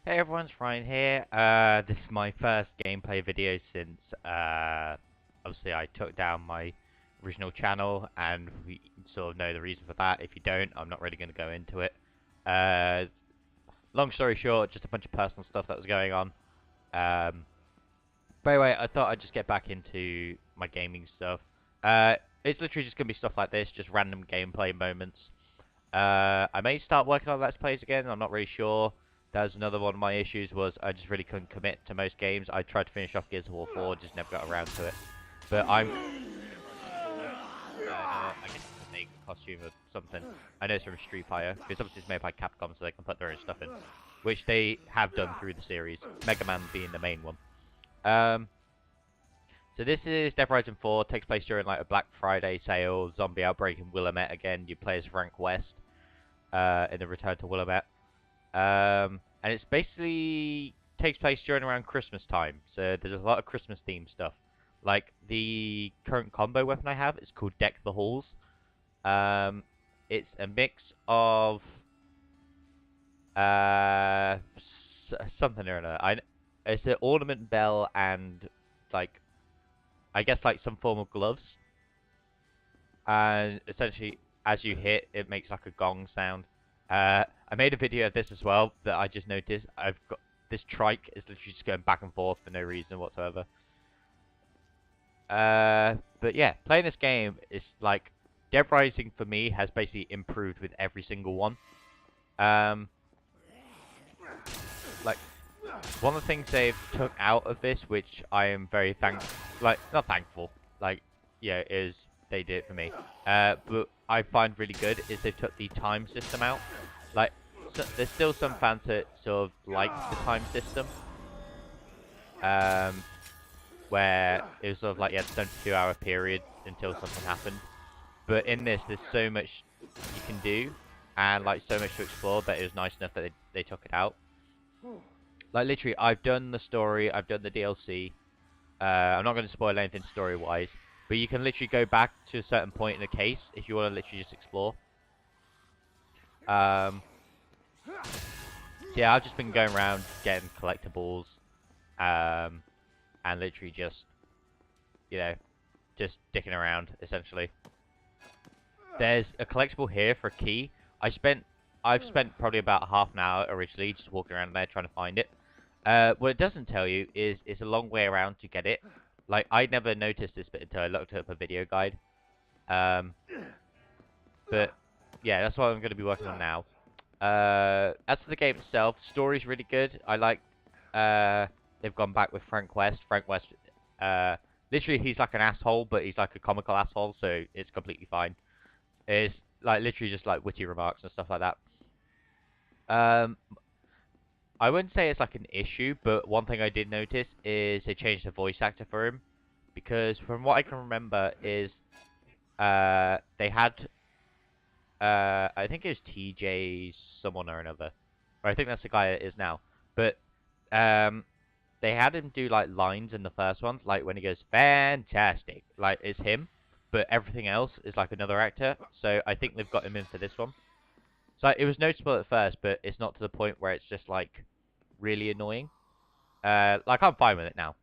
Hey everyone, it's Ryan here. This is my first gameplay video since, obviously I took down my original channel, and we sort of know the reason for that. If you don't, I'm not really going to go into it. Uh, Long story short, just a bunch of personal stuff that was going on. Um, but anyway, I thought I'd just get back into my gaming stuff. It's literally just going to be stuff like this, just random gameplay moments. I may start working on Let's Plays again, I'm not really sure. That was another one of my issues, was I just really couldn't commit to most games. I tried to finish off Gears of War 4, just never got around to it. But I guess it's a Mega costume or something. I know it's from Street Fighter, because obviously it's made by Capcom, so they can put their own stuff in. Which they have done through the series, Mega Man being the main one. So this is Dead Rising 4, takes place during like a Black Friday sale, zombie outbreak in Willamette again. You play as Frank West in the Return to Willamette. And it's basically takes place during around Christmas time, so there's a lot of Christmas themed stuff. Like the current combo weapon I have is called Deck the Halls. It's a mix of uh, something or another. It's an ornament bell and like I guess like some form of gloves, and essentially as you hit, it makes like a gong sound. I made a video of this as well that I just noticed. I've got this trike is literally just going back and forth for no reason whatsoever. But yeah, playing this game is like Dead Rising for me has basically improved with every single one. Um, like one of the things they've took out of this, which I am very not thankful, like yeah, is they did it for me. But I find really good is they took the time system out. Like, so there's still some fans that sort of like the time system, um, where it was sort of like you had a 72-hour period until something happened. But in this, there's so much you can do, and like so much to explore that it was nice enough that they took it out. Like literally, I've done the story, I've done the DLC. I'm not going to spoil anything story-wise, but you can literally go back to a certain point in the case if you want to literally just explore. So yeah, I've just been going around getting collectibles, and literally just, you know, just dicking around, essentially. There's a collectible here for a key. I've spent probably about half an hour originally just walking around there trying to find it. What it doesn't tell you is it's a long way around to get it. Like, I never noticed this bit until I looked up a video guide. But, yeah, that's what I'm going to be working on now. As for the game itself, story's really good. I like, they've gone back with Frank West. Frank West, literally he's like an asshole, but he's like a comical asshole, so it's completely fine. It's, like, literally just, like, witty remarks and stuff like that. I wouldn't say it's like an issue, but one thing I did notice is they changed the voice actor for him, because from what I can remember is they had I think it was TJ someone or another, or I think that's the guy it is now, but they had him do like lines in the first one, like when he goes fantastic, like it's him, but everything else is like another actor. So I think they've got him in for this one. So it was noticeable at first, but it's not to the point where it's just like really annoying. Like I'm fine with it now.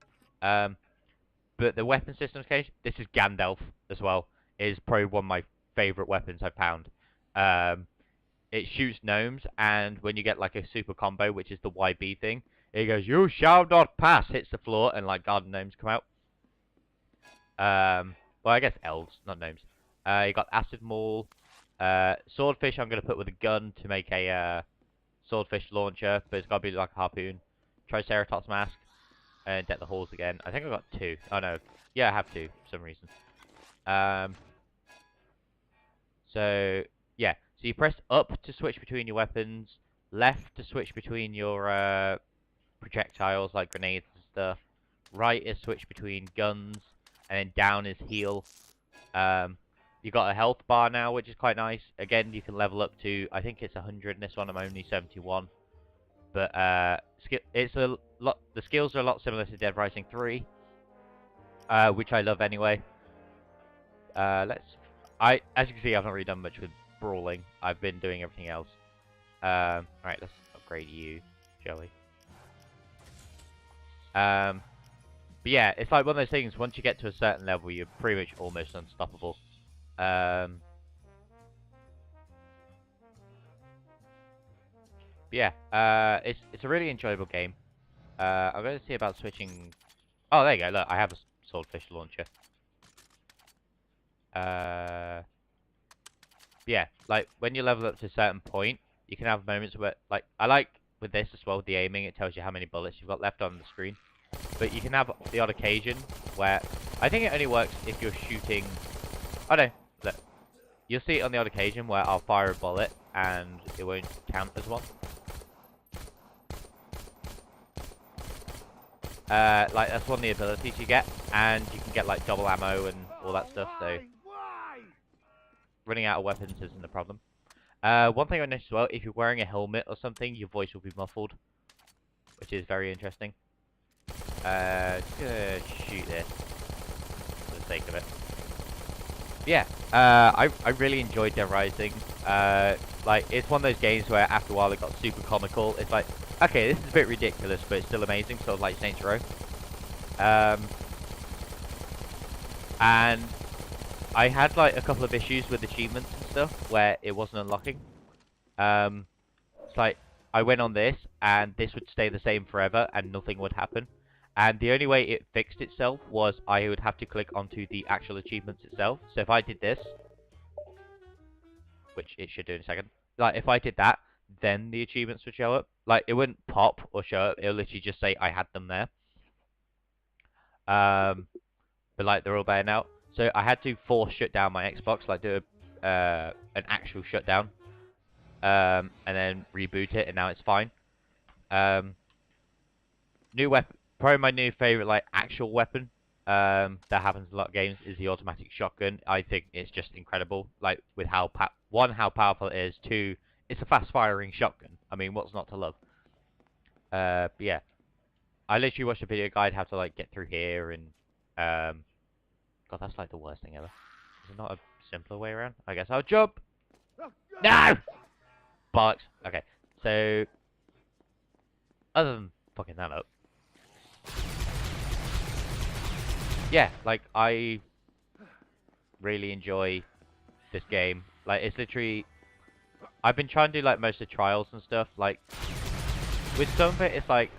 But the weapon systems case, this is Gandalf as well. Is probably one of my favorite weapons I've found. Um, it shoots gnomes, and when you get like a super combo, which is the YB thing, it goes, "You shall not pass," hits the floor, and like garden gnomes come out. Well, I guess elves, not gnomes. You got acid maul, swordfish. I'm gonna put with a gun to make a swordfish launcher, but it's gotta be like a harpoon. Triceratops mask, and deck the halls again. I think I got two. Oh no, yeah, I have two for some reason. Um, so yeah, so you press up to switch between your weapons, left to switch between your projectiles like grenades and stuff. Right is switch between guns, and then down is heal. You got a health bar now, which is quite nice. Again, you can level up to, I think it's 100 in this one. I'm only 71. But it's a lot. The skills are a lot similar to Dead Rising 3, which I love anyway. As you can see, I've not really done much with brawling. I've been doing everything else. Alright, let's upgrade you, shall we? But yeah, it's like one of those things. Once you get to a certain level, you're pretty much almost unstoppable. But yeah, it's a really enjoyable game. I'm going to see about switching. Oh, there you go. Look, I have a swordfish launcher. Yeah, like when you level up to a certain point, you can have moments where, like, I like with this as well, the aiming. It tells you how many bullets you've got left on the screen. But you can have the odd occasion where I think it only works if you're shooting. Oh no, look, you'll see it on the odd occasion where I'll fire a bullet and it won't count as one. Like that's one of the abilities you get, and you can get like double ammo and all that stuff. So running out of weapons isn't a problem. One thing I noticed as well, if you're wearing a helmet or something, your voice will be muffled, which is very interesting. Just gonna shoot this for the sake of it. Yeah, I really enjoyed Dead Rising. Like, it's one of those games where after a while it got super comical. It's like, okay, this is a bit ridiculous, but it's still amazing, sort of like Saints Row. And I had like a couple of issues with achievements and stuff where it wasn't unlocking. It's like, I went on this, and this would stay the same forever, and nothing would happen. And the only way it fixed itself was I would have to click onto the actual achievements itself. So if I did this, which it should do in a second, like if I did that, then the achievements would show up. Like it wouldn't pop or show up. It would literally just say I had them there. But like they're all there now. So I had to force shut down my Xbox, like do an actual shutdown, and then reboot it, and now it's fine. New weapon. Probably my new favorite, like, actual weapon that happens in a lot of games is the automatic shotgun. I think it's just incredible, like, with how, one, how powerful it is, two, it's a fast-firing shotgun. I mean, what's not to love? But yeah. I literally watched a video guide how to, like, get through here, and, God, that's, like, the worst thing ever. Is there not a simpler way around? I guess I'll jump! No! Bollocks. Okay, so, other than fucking that up, yeah, like, I really enjoy this game. Like, it's literally... I've been trying to do, like, most of the trials and stuff. Like, with some of it, it's like,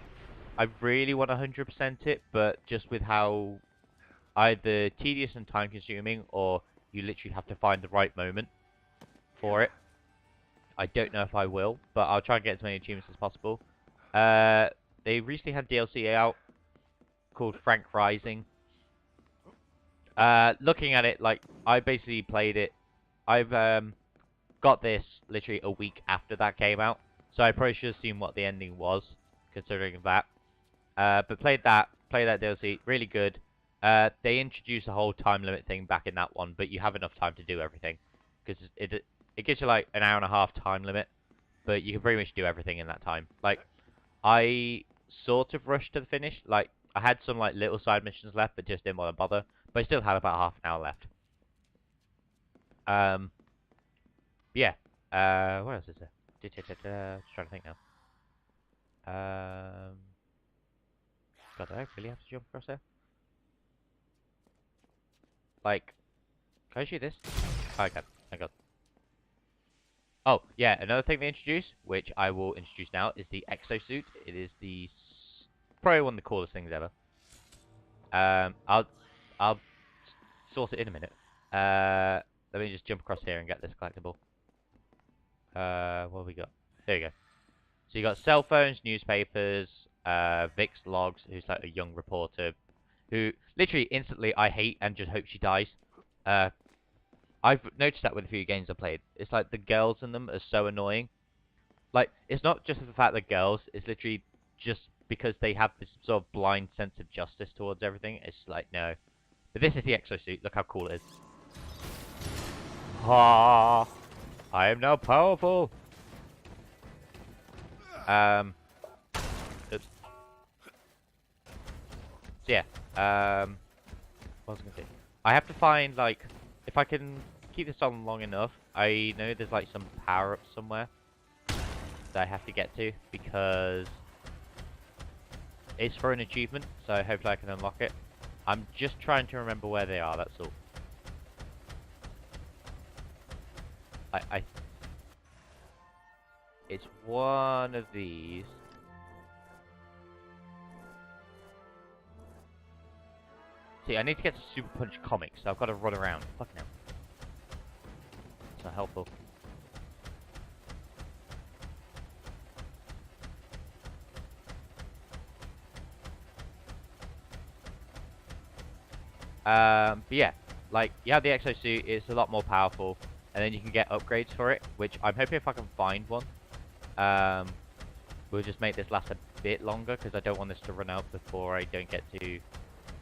I really want to 100% it, but just with how either tedious and time-consuming, or you literally have to find the right moment for it. I don't know if I will, but I'll try and get as many achievements as possible. They recently had DLC out called Frank Rising. Looking at it, like, I basically played it. I've got this literally a week after that came out, so I probably should have seen what the ending was, considering that. But played that DLC, really good. They introduced a whole time limit thing back in that one, but you have enough time to do everything, because it gives you like an hour and a half time limit, but you can pretty much do everything in that time. Like, I sort of rushed to the finish. Like, I had some like little side missions left, but just didn't want to bother. But I still had about half an hour left. Yeah. What else is there? Just trying to think now. God, do I really have to jump across there? Like, can I shoot this? Oh, I can. I got. Oh, yeah, another thing they introduced, which I will introduce now, is the exosuit. It is the probably one of the coolest things ever. I'll sort it in a minute. Let me just jump across here and get this collectible. What have we got? There you go. So you got cell phones, newspapers, Vix logs, who's like a young reporter, who literally instantly I hate and just hope she dies. I've noticed that with a few games I played. It's like the girls in them are so annoying. Like, it's not just the fact that girls, it's literally just because they have this sort of blind sense of justice towards everything. It's like, no. But this is the exosuit. Look how cool it is. Ha! I am now powerful! Oops. So yeah, what was I gonna say? I have to find, like, if I can keep this on long enough, I know there's, like, some power-ups somewhere that I have to get to, because it's for an achievement, so hopefully I can unlock it. I'm just trying to remember where they are, that's all. It's one of these. See, I need to get to Super Punch Comics, so I've got to run around. Fucking hell. It's not helpful. But yeah, like, you have the exosuit, it's a lot more powerful, and then you can get upgrades for it, which I'm hoping if I can find one. We'll just make this last a bit longer, because I don't want this to run out before I don't get to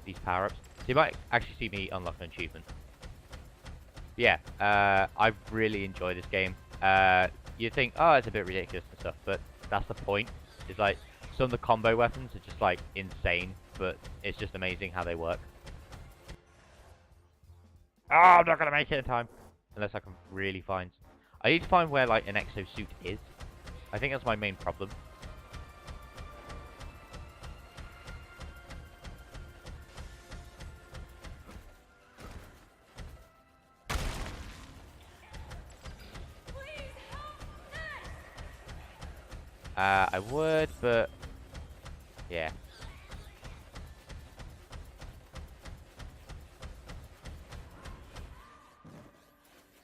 these power-ups. So you might actually see me unlock an achievement. But yeah, I really enjoy this game. You think, oh, it's a bit ridiculous and stuff, but that's the point. It's like, some of the combo weapons are just like insane, but it's just amazing how they work. Oh, I'm not gonna make it in time. Unless I can really find... I need to find where, like, an exosuit is. I think that's my main problem. I would, but... yeah.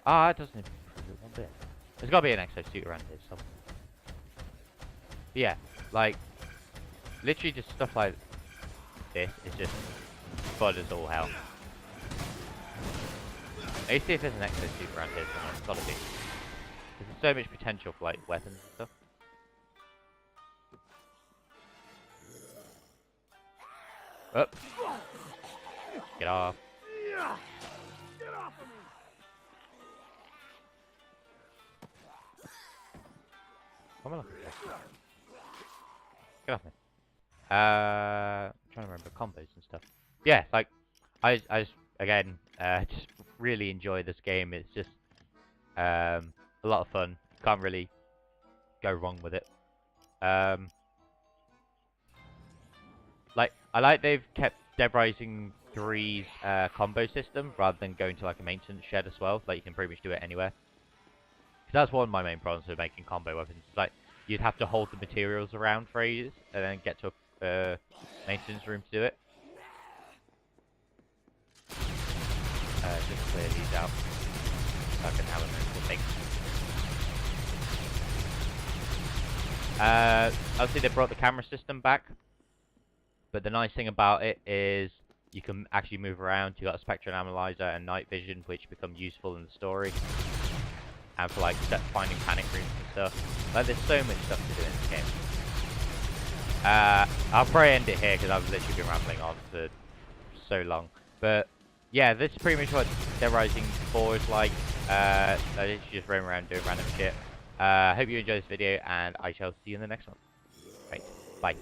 Ah, it doesn't improve it one bit. There's gotta be an exosuit around here somewhere. But yeah, like, literally just stuff like this is just fun as all hell. Let me see if there's an exosuit around here somewhere. It's gotta be. There's so much potential for, like, weapons and stuff. Up. Get off. Get off of me! What am I looking for? Get off me. I'm trying to remember combos and stuff. Yeah, like, I just, again, just really enjoy this game. It's just, a lot of fun. Can't really go wrong with it. Like, I like they've kept Dead Rising 3's combo system rather than going to like a maintenance shed as well. Like, you can pretty much do it anywhere. Because that's one of my main problems with making combo weapons. It's like, you'd have to hold the materials around for ages and then get to a maintenance room to do it. Just clear these out. So I can have a mental thing. Obviously they brought the camera system back. But the nice thing about it is you can actually move around. You got a spectrum analyzer and night vision, which become useful in the story. And for like finding panic rooms and stuff. Like, there's so much stuff to do in this game. I'll probably end it here because I've literally been rambling on for so long. But yeah, this is pretty much what Dead Rising 4 is like. I literally just roam around doing random shit. Hope you enjoyed this video, and I shall see you in the next one. Right, bye.